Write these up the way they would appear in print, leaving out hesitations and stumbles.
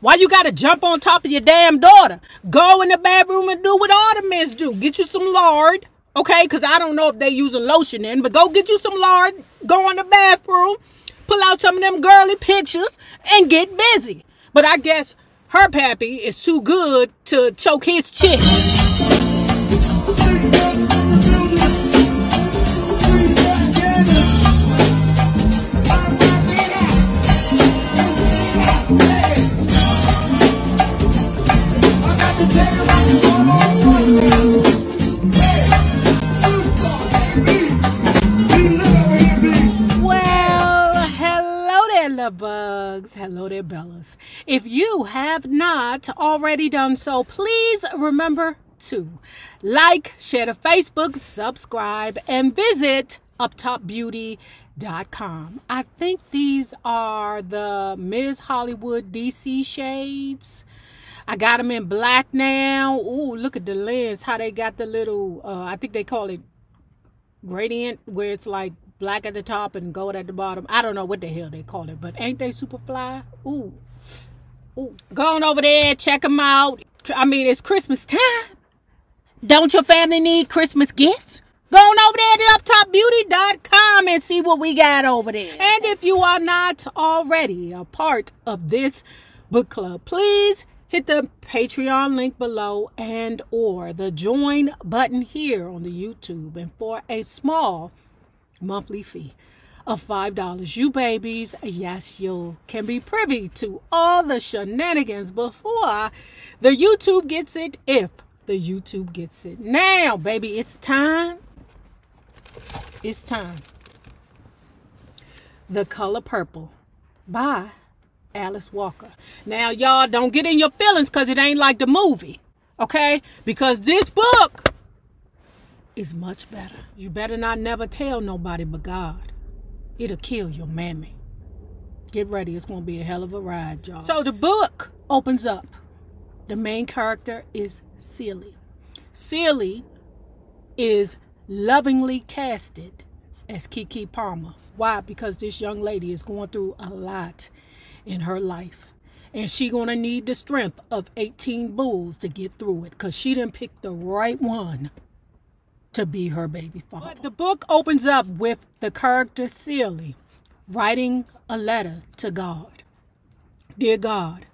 Why you gotta jump on top of your damn daughter? Go in the bathroom and do what all the men do. Get you some lard, okay? Because I don't know if they using lotion in, but go get you some lard. Go in the bathroom, pull out some of them girly pictures, and get busy. But I guess her pappy is too good to choke his chick. Bugs. Hello there, Bellas. If you have not already done so, please remember to like, share to Facebook, subscribe, and visit uptopbeauty.com. I think these are the Ms. Hollywood DC shades. I got them in black now. Ooh, look at the lens, how they got the little, I think they call it gradient, where it's like black at the top and gold at the bottom. I don't know what the hell they call it, but ain't they super fly? Ooh. Ooh. Go on over there, check them out. I mean, it's Christmas time. Don't your family need Christmas gifts? Go on over there to uptopbeauty.com and see what we got over there. And if you are not already a part of this book club, please hit the Patreon link below and or the join button here on the YouTube. And for a small monthly fee of $5, you babies, yes, you can be privy to all the shenanigans before the YouTube gets it, if the YouTube gets it. Now, baby, it's time. It's time. The Color Purple by Alice Walker. Now, y'all, don't get in your feelings because it ain't like the movie, okay? Because this book is much better. You better not never tell nobody but God. It'll kill your mammy. Get ready. It's going to be a hell of a ride, y'all. So the book opens up. The main character is Celie. Celie is lovingly casted as Keke Palmer. Why? Because this young lady is going through a lot in her life. And she going to need the strength of 18 bulls to get through it. Because she didn't pick the right one to be her baby father. But the book opens up with the character Celie writing a letter to God. Dear God,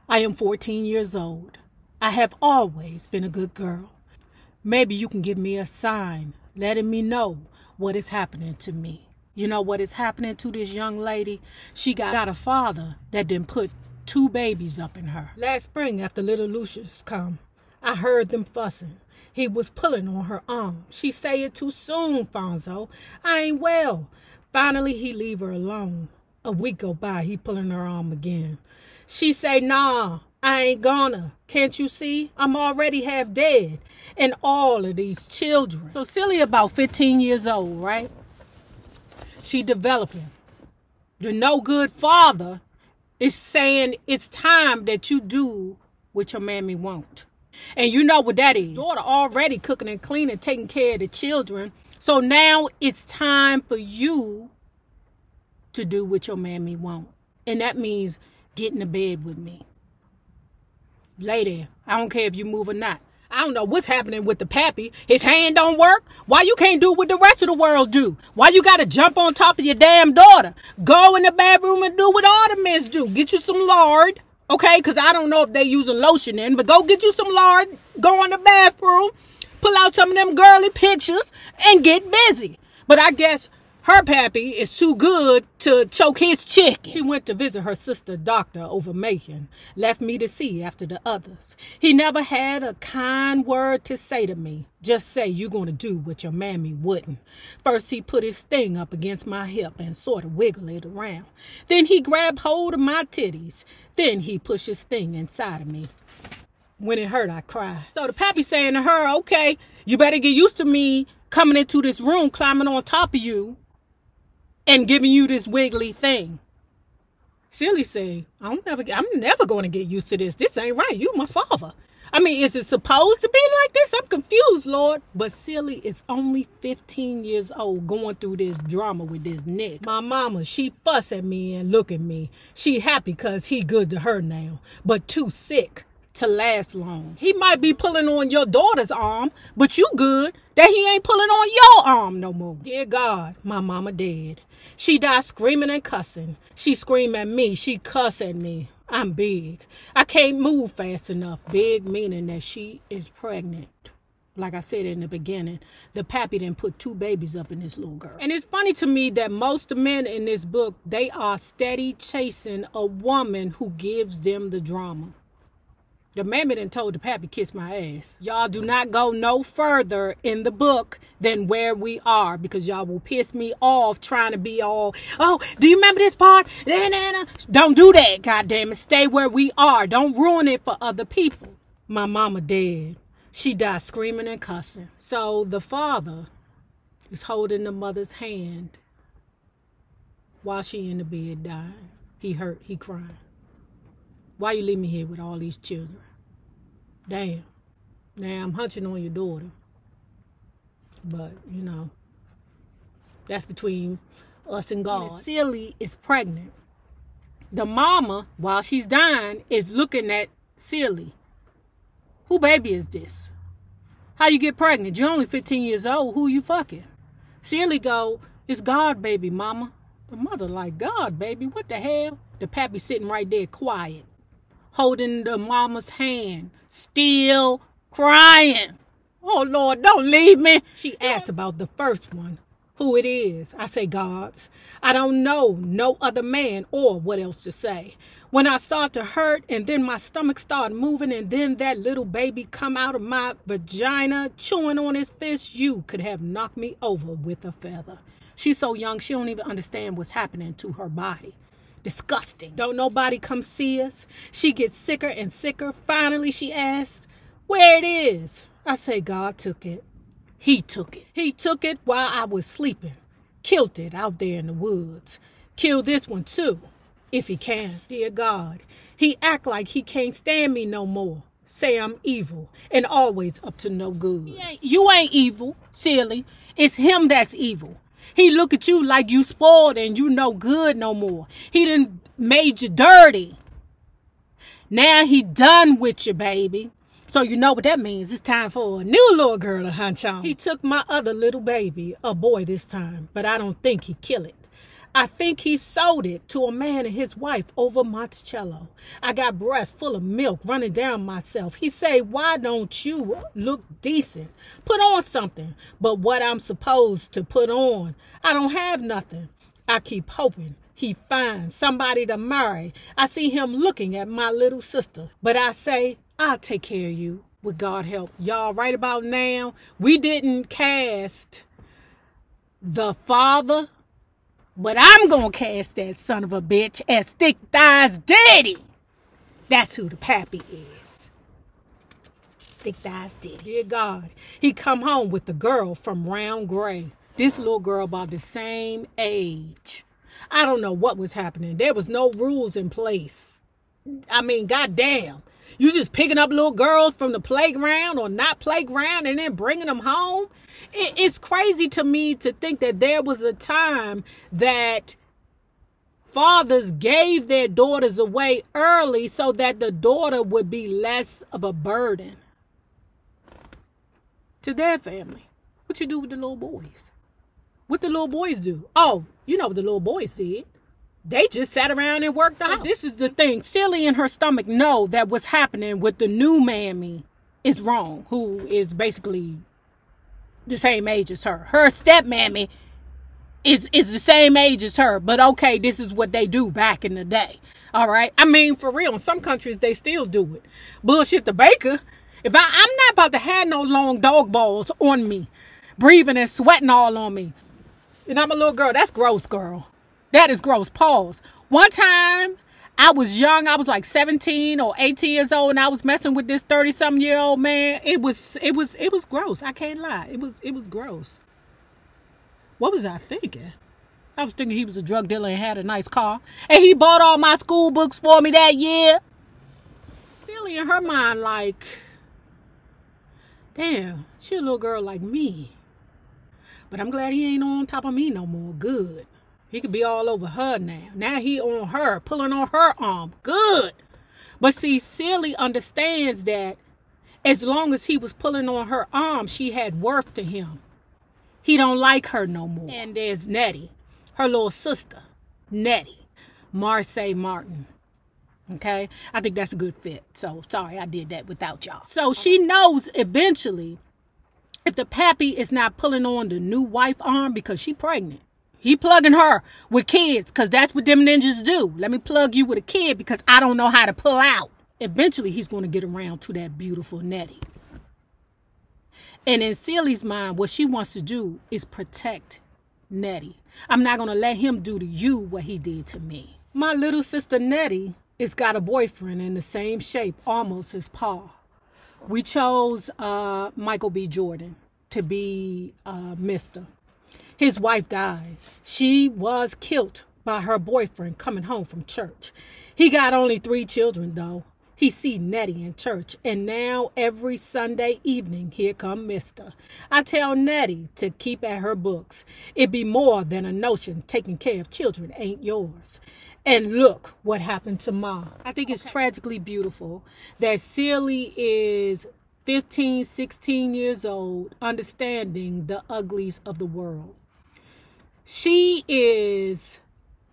I am 14 years old. I have always been a good girl. Maybe you can give me a sign letting me know what is happening to me. You know what is happening to this young lady? She got a father that didn't put 2 babies up in her. Last spring, after little Lucius come, I heard them fussing. He was pulling on her arm. She say it too soon, Fonzo. I ain't well. Finally, he leave her alone. A week go by, he pulling her arm again. She say, nah, I ain't gonna. Can't you see? I'm already half dead. And all of these children. So Celie about 15 years old, right? She developing. The no good father is saying it's time that you do what your mammy won't. And you know what that is. Daughter already cooking and cleaning, taking care of the children. So now it's time for you to do what your mammy won't. And that means get in the bed with me. Lay there. I don't care if you move or not. I don't know what's happening with the pappy. His hand don't work. Why you can't do what the rest of the world do? Why you got to jump on top of your damn daughter? Go in the bathroom and do what all the men do. Get you some lard. Okay, because I don't know if they using lotion in, but go get you some lard, go in the bathroom, pull out some of them girly pictures, and get busy. But I guess her pappy is too good to choke his chicken. She went to visit her sister doctor over Macon, left me to see after the others. He never had a kind word to say to me. Just say you gonna do what your mammy wouldn't. First he put his thing up against my hip and sort of wiggle it around. Then he grabbed hold of my titties. Then he pushed his thing inside of me. When it hurt, I cried. So the pappy saying to her, okay, you better get used to me coming into this room, climbing on top of you, and giving you this wiggly thing. Silly say, I'm never going to get used to this. This ain't right. You my father. I mean, is it supposed to be like this? I'm confused, Lord. But Silly is only 15 years old going through this drama with this nigga. My mama, she fuss at me and look at me. She happy because he good to her now, but too sick to last long. He might be pulling on your daughter's arm, but you good that he ain't pulling on your arm no more. Dear God, my mama dead. She died screaming and cussing. She scream at me. She cuss at me. I'm big. I can't move fast enough. Big meaning that she is pregnant. Like I said in the beginning, the pappy done put 2 babies up in this little girl. And it's funny to me that most of the men in this book, they are steady chasing a woman who gives them the drama. The mammy done told the pappy, kiss my ass. Y'all do not go no further in the book than where we are, because y'all will piss me off trying to be all, oh, do you remember this part? Don't do that, goddammit. Stay where we are. Don't ruin it for other people. My mama dead. She died screaming and cussing. So the father is holding the mother's hand while she in the bed dying. He hurt. He crying. Why you leave me here with all these children? Damn. Now I'm hunching on your daughter. But, you know, that's between us and God. And Silly is pregnant. The mama, while she's dying, is looking at Silly. Who baby is this? How you get pregnant? You're only 15 years old. Who you fucking? Silly go, it's God, baby, mama. The mother like, God, baby, what the hell? The pappy sitting right there quiet, holding the mama's hand, still crying. Oh, Lord, don't leave me. She asked about the first one, who it is. I say, God's. I don't know no other man or what else to say. When I start to hurt and then my stomach start moving and then that little baby come out of my vagina chewing on his fist, you could have knocked me over with a feather. She's so young, she don't even understand what's happening to her body. Disgusting. Don't nobody come see us. She gets sicker and sicker. Finally, she asks, where it is? I say, God took it. He took it. He took it while I was sleeping. Killed it out there in the woods. Kill this one too, if he can. Dear God, he act like he can't stand me no more. Say I'm evil and always up to no good. You ain't evil, Silly. It's him that's evil. He look at you like you spoiled and you no good no more. He done made you dirty. Now he done with you, baby. So you know what that means. It's time for a new little girl to hunch on. He took my other little baby, a boy this time, but I don't think he killed it. I think he sold it to a man and his wife over Monticello. I got breasts full of milk running down myself. He say, why don't you look decent? Put on something. But what I'm supposed to put on, I don't have nothing. I keep hoping he finds somebody to marry. I see him looking at my little sister. But I say, I'll take care of you with God help. Y'all, right about now, we didn't cast the father, but I'm going to cast that son of a bitch as Thick Thighs Diddy. That's who the pappy is. Thick Thighs Diddy. Dear God, he come home with the girl from Round Gray. This little girl about the same age. I don't know what was happening. There was no rules in place. I mean, goddamn. You just picking up little girls from the playground or not playground and then bringing them home. It's crazy to me to think that there was a time that fathers gave their daughters away early so that the daughter would be less of a burden to their family. What you do with the little boys? What the little boys do? Oh, you know what the little boys did. They just sat around and worked out. This is the thing. Silly in her stomach know that what's happening with the new mammy is wrong, who is basically the same age as her. Her stepmammy is the same age as her. But okay, this is what they do back in the day. All right? I mean, for real, in some countries, they still do it. Bullshit the baker. I'm not about to have no long dog balls on me, breathing and sweating all on me. And I'm a little girl. That's gross, girl. That is gross. Pause. One time, I was young. I was like 17 or 18 years old, and I was messing with this 30-something-year-old man. It was gross. I can't lie. It was gross. What was I thinking? I was thinking he was a drug dealer and had a nice car. And he bought all my school books for me that year. Silly in her mind, like, damn, she a little girl like me. But I'm glad he ain't on top of me no more. Good. He could be all over her now. Now he on her, pulling on her arm. Good. But see, Silly understands that as long as he was pulling on her arm, she had worth to him. He don't like her no more. And there's Nettie, her little sister, Nettie, Marseille Martin. Okay? I think that's a good fit. So, sorry I did that without y'all. So, she knows eventually if the pappy is not pulling on the new wife arm because she pregnant, he plugging her with kids because that's what them ninjas do. Let me plug you with a kid because I don't know how to pull out. Eventually, he's going to get around to that beautiful Nettie. And in Silly's mind, what she wants to do is protect Nettie. I'm not going to let him do to you what he did to me. My little sister Nettie has got a boyfriend in the same shape, almost as Paul. We chose Michael B. Jordan to be Mr. His wife died. She was killed by her boyfriend coming home from church. He got only 3 children, though. He see Nettie in church, and now every Sunday evening, here come Mister. I tell Nettie to keep at her books. It be more than a notion taking care of children ain't yours. And look what happened to Ma. I think it's tragically beautiful that Silly is 15, 16 years old, understanding the uglies of the world. She is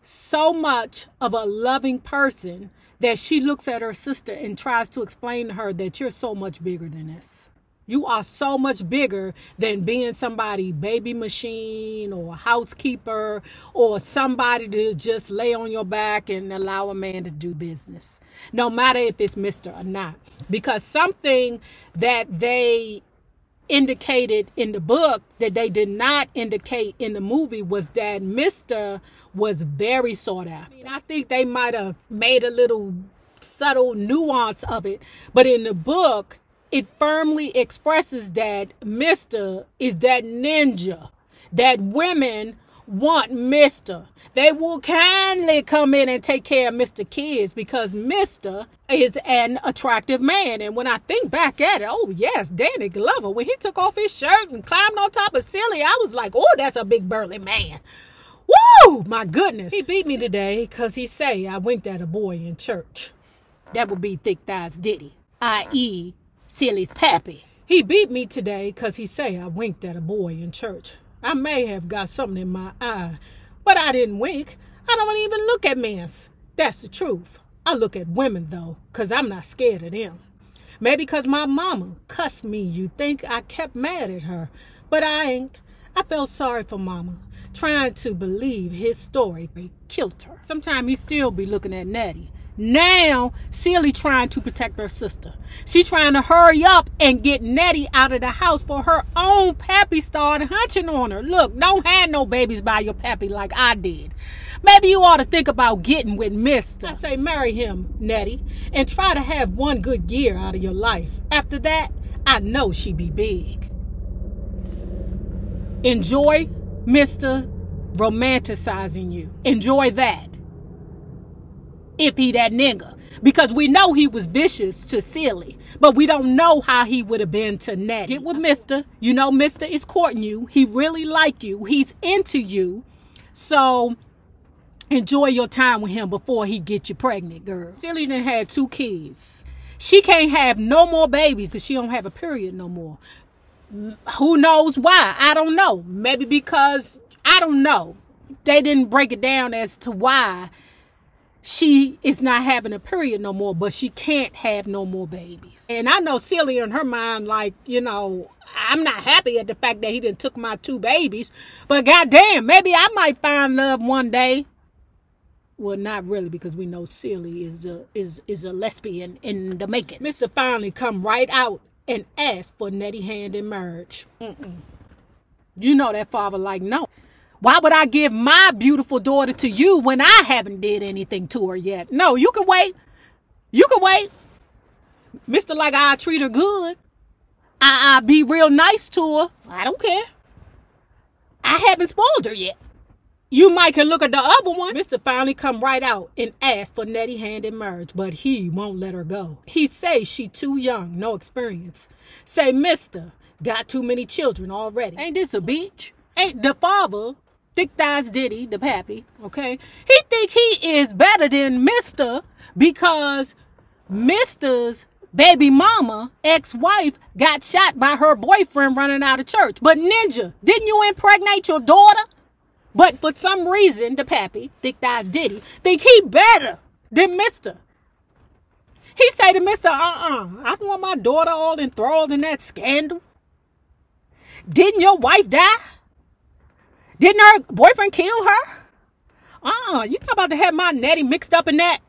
so much of a loving person that she looks at her sister and tries to explain to her that you're so much bigger than this. You are so much bigger than being somebody's baby machine or a housekeeper or somebody to just lay on your back and allow a man to do business. No matter if it's Mr. or not. Because something that they indicated in the book that they did not indicate in the movie was that Mr. was very sought after. I think they might have made a little subtle nuance of it, but in the book, it firmly expresses that Mr. is that ninja, that women want Mr. They will kindly come in and take care of Mr. Kids because Mr. is an attractive man. And when I think back at it, oh yes, Danny Glover, when he took off his shirt and climbed on top of Silly, I was like, oh, that's a big burly man. Woo, my goodness. He beat me today because he say I winked at a boy in church. That would be Thick Thighs Diddy, i.e. Silly's pappy. He beat me today because he say I winked at a boy in church. I may have got something in my eye, but I didn't wink. I don't even look at men. That's the truth. I look at women, though, because I'm not scared of them. Maybe because my mama cussed me, you think I kept mad at her. But I ain't. I felt sorry for mama, trying to believe his story. They killed her. Sometimes he still be looking at Nettie. Now, Silly trying to protect her sister. She trying to hurry up and get Nettie out of the house for her own pappy started hunching on her. Look, don't have no babies by your pappy like I did. Maybe you ought to think about getting with Mr. I say marry him, Nettie, and try to have one good year out of your life. After that, I know she be big. Enjoy Mr. romanticizing you. Enjoy that. If he that nigga. Because we know he was vicious to Silly. But we don't know how he would have been to Nettie. Get with Mr. You know Mr. is courting you. He really like you. He's into you. So enjoy your time with him before he get you pregnant, girl. Silly done had 2 kids. She can't have no more babies because she don't have a period no more. Who knows why? I don't know. Maybe because, I don't know. They didn't break it down as to why she is not having a period no more, but she can't have no more babies. And I know Silly in her mind, like, you know, I'm not happy at the fact that he done took my 2 babies, but goddamn, maybe I might find love one day. Well, not really, because we know Silly is a lesbian in the making. Mr. finally come right out and ask for Nettie hand in marriage. You know that father like, no. Why would I give my beautiful daughter to you when I haven't did anything to her yet? No, you can wait. You can wait. Mr. like, I treat her good. I be real nice to her. I don't care. I haven't spoiled her yet. You might can look at the other one. Mr. finally come right out and ask for Nettie hand in marriage, but he won't let her go. He say she too young, no experience. Say, Mr. got too many children already. Ain't this a beach? Ain't the father, thick thighs Diddy, the pappy, okay? He think he is better than Mr. because Mr.'s baby mama, ex-wife, got shot by her boyfriend running out of church. But Ninja, didn't you impregnate your daughter? But for some reason, the pappy, thick thighs Diddy, think he better than Mr. He say to Mr. I don't want my daughter all enthralled in that scandal. Didn't your wife die? Didn't her boyfriend kill her? You're not about to have my Nettie mixed up in that.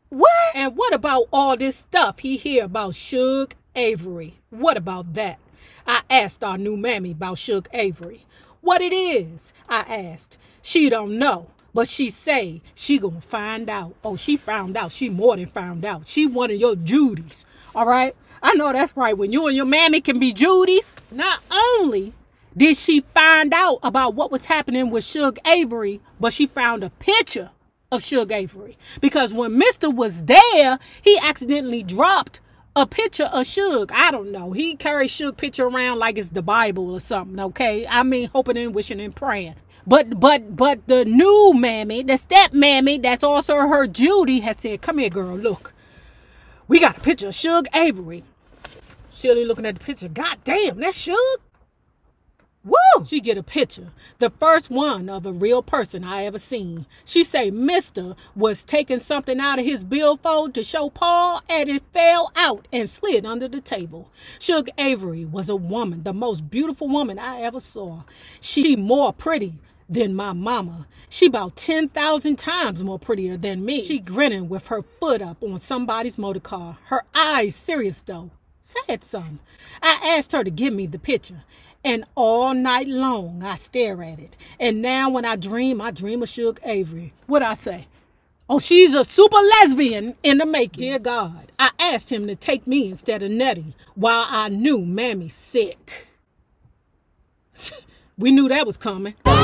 What? And what about all this stuff he hear about Suge Avery? What about that? I asked our new mammy about Suge Avery. What it is, I asked. She don't know, but she say she gonna find out. Oh, she found out. She more than found out. She one of your Judies, all right? I know that's right. When you and your mammy can be Judies, not only did she find out about what was happening with Suge Avery, but she found a picture of Suge Avery. Because when Mr. was there, he accidentally dropped a picture of Suge. I don't know. He carries Suge picture around like it's the Bible or something, okay? I mean, hoping and wishing and praying. But the new mammy, the step mammy, that's also her Judy, has said, come here, girl, look. We got a picture of Suge Avery. Silly looking at the picture. God damn, that's Suge? Woo! She get a picture. The first one of a real person I ever seen. She say Mr. was taking something out of his billfold to show Paul and it fell out and slid under the table. Suge Avery was a woman, the most beautiful woman I ever saw. She more pretty than my mama. She about 10,000 times more prettier than me. She grinning with her foot up on somebody's motor car. Her eyes serious though. Said something. I asked her to give me the picture. And all night long, I stare at it. And now when I dream of Suge Avery. What I say? Oh, she's a super lesbian in the making. Dear God, I asked him to take me instead of Nettie while I knew Mammy's sick. We knew that was coming. Oh,